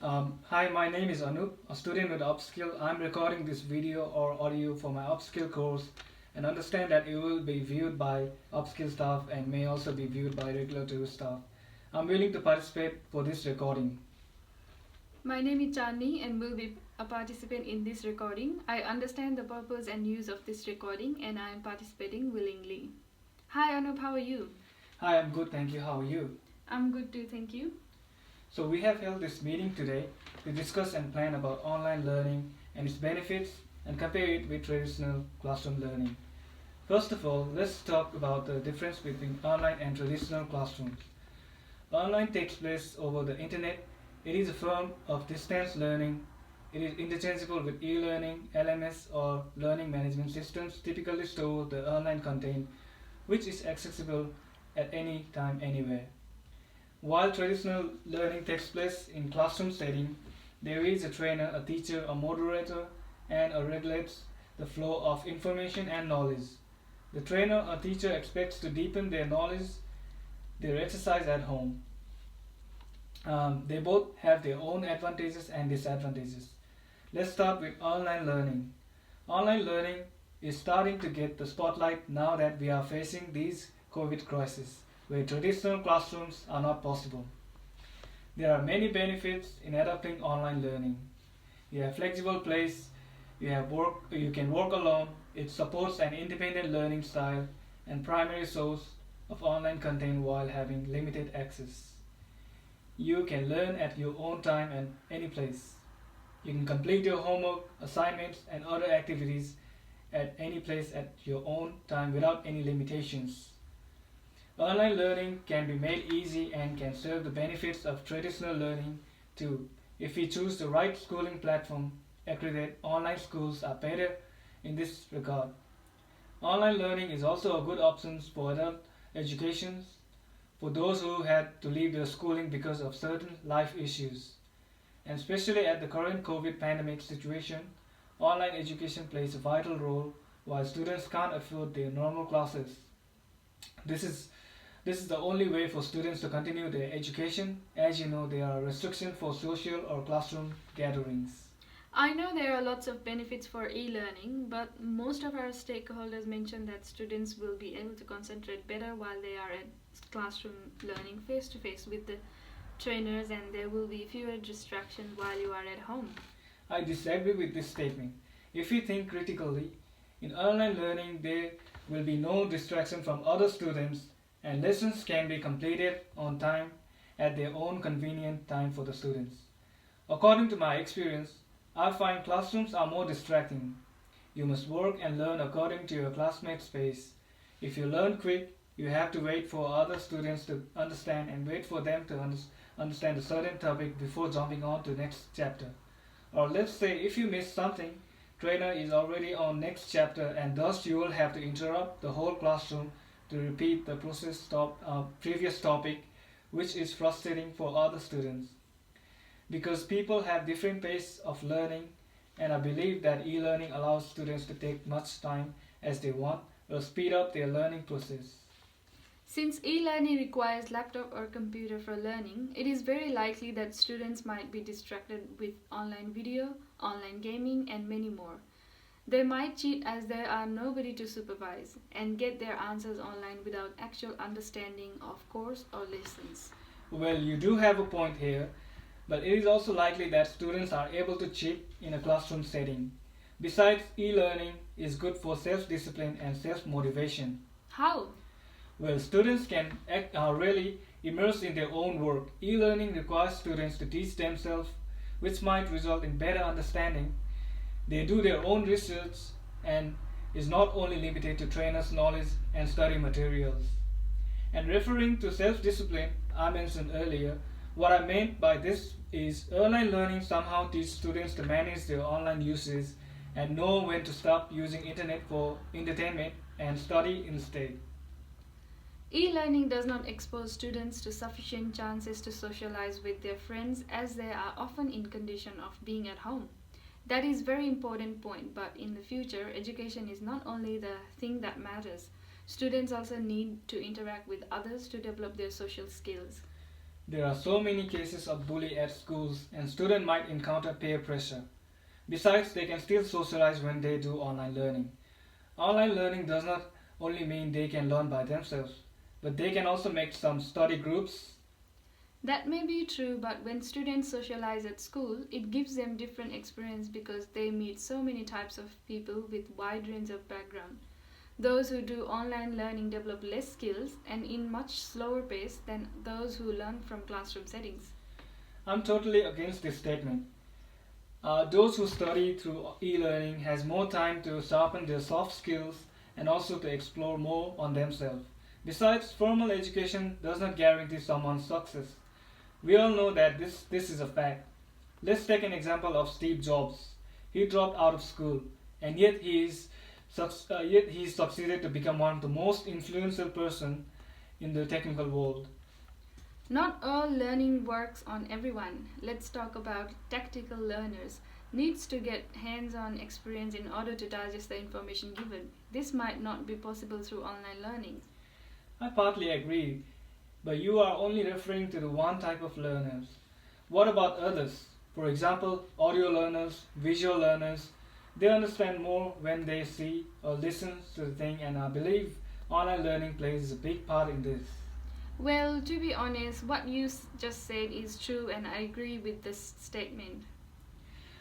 Hi, my name is Anup, a student with Upskill. I'm recording this video or audio for my Upskill course and understand that it will be viewed by Upskill staff and may also be viewed by regular tourist staff. I'm willing to participate for this recording. My name is Chandni and will be a participant in this recording. I understand the purpose and use of this recording and I am participating willingly. Hi Anup, how are you? Hi, I'm good, thank you. How are you? I'm good too, thank you. So we have held this meeting today to discuss and plan about online learning and its benefits and compare it with traditional classroom learning. First of all, let's talk about the difference between online and traditional classrooms. Online takes place over the internet. It is a form of distance learning. It is interchangeable with e-learning, LMS or learning management systems typically store the online content which is accessible at any time anywhere. While traditional learning takes place in classroom setting, there is a trainer, a teacher, a moderator, and a regulates the flow of information and knowledge. The trainer or teacher expects to deepen their knowledge, their exercise at home. They both have their own advantages and disadvantages. Let's start with online learning. Online learning is starting to get the spotlight now that we are facing these COVID crises, where traditional classrooms are not possible. There are many benefits in adopting online learning. You have flexible place, you can work alone, it supports an independent learning style and primary source of online content while having limited access. You can learn at your own time and any place. You can complete your homework, assignments, and other activities at any place at your own time without any limitations. Online learning can be made easy and can serve the benefits of traditional learning too. If we choose the right schooling platform, accredited online schools are better in this regard. Online learning is also a good option for adult education for those who had to leave their schooling because of certain life issues. And especially at the current COVID pandemic situation, online education plays a vital role while students can't afford their normal classes. This is this is the only way for students to continue their education. As you know, there are restrictions for social or classroom gatherings. I know there are lots of benefits for e-learning, but most of our stakeholders mention that students will be able to concentrate better while they are at classroom learning face to face with the trainers and there will be fewer distractions while you are at home. I disagree with this statement. If we think critically, in online learning there will be no distraction from other students and lessons can be completed on time at their own convenient time for the students. According to my experience, I find classrooms are more distracting. You must work and learn according to your classmates' pace. If you learn quick, you have to wait for other students to understand and wait for them to understand a certain topic before jumping on to the next chapter. Or let's say if you miss something, trainer is already on next chapter and thus you will have to interrupt the whole classroom to repeat the previous topic, which is frustrating for other students. Because people have different pace of learning and I believe that e-learning allows students to take much time as they want or speed up their learning process. Since e-learning requires laptop or computer for learning, it is very likely that students might be distracted with online video, online gaming, and many more. They might cheat as there are nobody to supervise and get their answers online without actual understanding of course or lessons. Well, you do have a point here, but it is also likely that students are able to cheat in a classroom setting. Besides, e-learning is good for self-discipline and self-motivation. How? Well, students can are really immersed in their own work. E-learning requires students to teach themselves, which might result in better understanding. They do their own research and is not only limited to trainers' knowledge and study materials. And referring to self-discipline I mentioned earlier, what I meant by this is online learning somehow teaches students to manage their online usage and know when to stop using internet for entertainment and study instead. E-learning does not expose students to sufficient chances to socialize with their friends as they are often in condition of being at home. That is very important point, but in the future, education is not only the thing that matters. Students also need to interact with others to develop their social skills. There are so many cases of bullying at schools, and students might encounter peer pressure. Besides, they can still socialize when they do online learning. Online learning does not only mean they can learn by themselves, but they can also make some study groups. That may be true, but when students socialize at school, it gives them different experience because they meet so many types of people with wide range of background. Those who do online learning develop less skills and in much slower pace than those who learn from classroom settings. I'm totally against this statement. Those who study through e-learning has more time to sharpen their soft skills and also to explore more on themselves. Besides, formal education does not guarantee someone's success. We all know that this is a fact. Let's take an example of Steve Jobs. He dropped out of school, and yet he succeeded to become one of the most influential person in the technical world. Not all learning works on everyone. Let's talk about tactical learners needs to get hands-on experience in order to digest the information given. This might not be possible through online learning. I partly agree, but you are only referring to the one type of learners. What about others? For example, audio learners, visual learners. They understand more when they see or listen to the thing, and I believe online learning plays a big part in this. Well, to be honest, what you just said is true and I agree with this statement.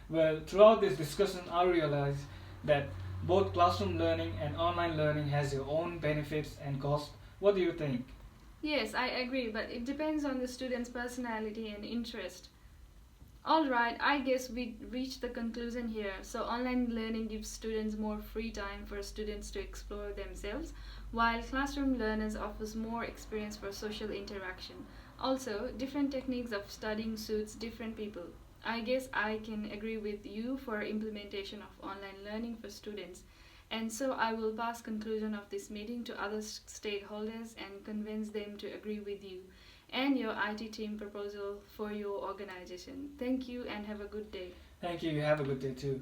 Well, throughout this discussion, I realized that both classroom learning and online learning has their own benefits and costs. What do you think? Yes, I agree, but it depends on the student's personality and interest. Alright, I guess we reached the conclusion here. So, online learning gives students more free time for students to explore themselves, while classroom learners offers more experience for social interaction. Also, different techniques of studying suits different people. I guess I can agree with you for implementation of online learning for students. And so I will pass conclusion of this meeting to other stakeholders and convince them to agree with you and your IT team proposal for your organization. Thank you and have a good day. Thank you. You have a good day too.